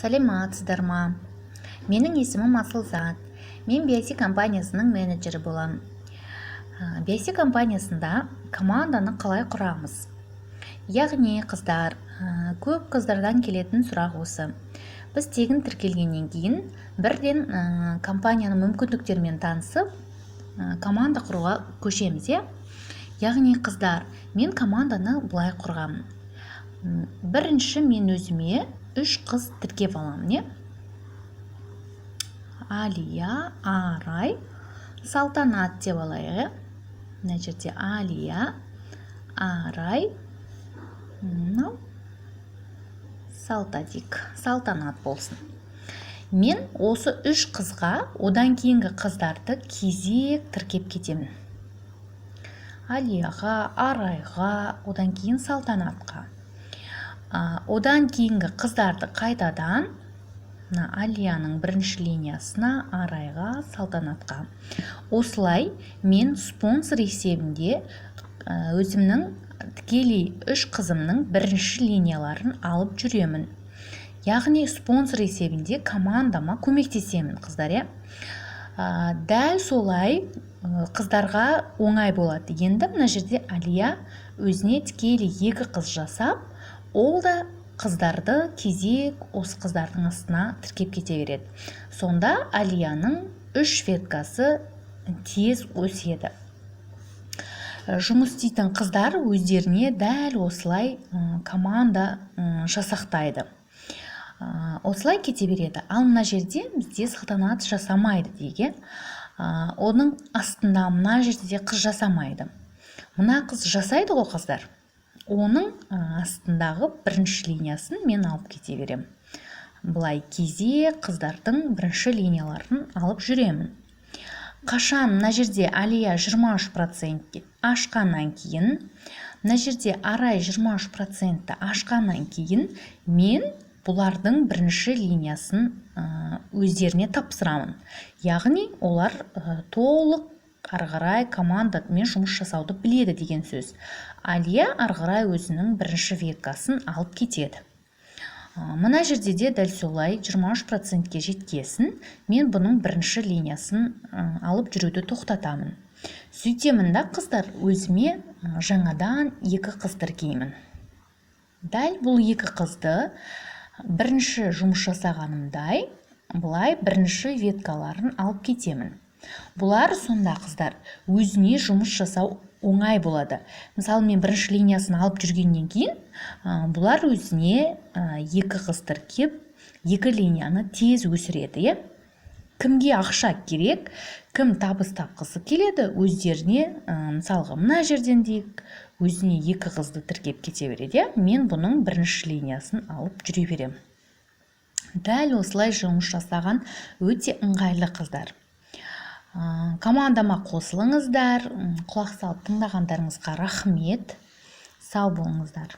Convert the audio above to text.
Сәлеметсіздер ма? Менің есімім Асылзат. Мен BIC компаниясының менеджері боламын. BIC компаниясында команданы қалай құрамыз? Яғни қыздар, көп қыздардан келетін сұрақ осы. Біз тегін тіркелгеннен кейін бірден компанияның мүмкіндіктерімен танысып, команда құруға көшеміз. Яғни қыздар, мен команданы бұлай құрғамын. Бірінші мен өзіме 3 қыз тіркеп аламын. Алия, Арай, Салтанат деп алайық. Мына жерде Алия, Арай, Салтанат болсын. Мен осы 3 қызға одан кейінгі қыздарды кезек тіркеп кетемін. Алияға, Арайға, одан кейін Салтанатқа. Одан кейінгі қыздарды қайтадан Алияның бірінші линиясына, Арайға, Салтанатқа. Осылай мен спонсор есебінде өзімнің тікелей 3 қызымның бірінші линияларын алып жүремін. Яғни спонсор есебінде командама көмектесемін, қыздар. Дәл солай қыздарға оңай болады. Енді мына жерде Алия өзіне тікелей 2 қыз жасап, ол да қыздарды кезек осы қыздардың астына тіркеп кете береді. Сонда Алияның 3 веткасы тез өседі. Жұмыс істейтін қыздар өздеріне дәл осылай команда жасақтайды. Осылай кете береді. Ал мына жерде бізде Салтанат жасамайды деген. Оның астында мына жерде қыз жасамайды. Мына қыз жасайды ғой, қыздар. Оның астындағы бірінші линиясын мен алып кете берем. Бұлай кезек қыздардың бірінші линияларын алып жүремін. Қашан мына жерде Алия 23% ашқаннан кейін, мына жерде Арай 23% ашқаннан кейін, мен бұлардың бірінші линиясын өздеріне тапсырамын. Яғни олар толық арғарай командамен жұмыс жасауды біледі деген сөз. Алия арғарай өзінің бірінші веткасын алып кетеді. Мына жерде де дәл солай 23%-ке жеткесін, мен бұның бірінші линиясын алып жүруді тоқтатамын. Сөйтемін да, қыздар, өзіме жаңадан 2 қыз тіркеймін. Дәл бұл 2 қызды бірінші жұмыс жасағанымдай, бұлай бірінші веткаларын алып кетемін. Бұлар сонда, қыздар, өзіне жұмыс жасау оңай болады. Мысалы, мен бірінші линиясын алып жүргеннен кейін, бұлар өзіне 2 қыз тіркеп, 2 линияны тез өсіреді. Кімге ақша керек, кім табыс тапқысы келеді, өздеріне, мысалға, мына жерден дейік, өзіне 2 қызды тіркеп кете береді. Мен бұның бірінші линиясын алып жүре берем. Дәл осылай жұмыс жасаған өте ыңғайлы, қыздар. Командама қосылыңыздар. Құлақ салып тыңдағандарыңызға рахмет. Сау болыңыздар.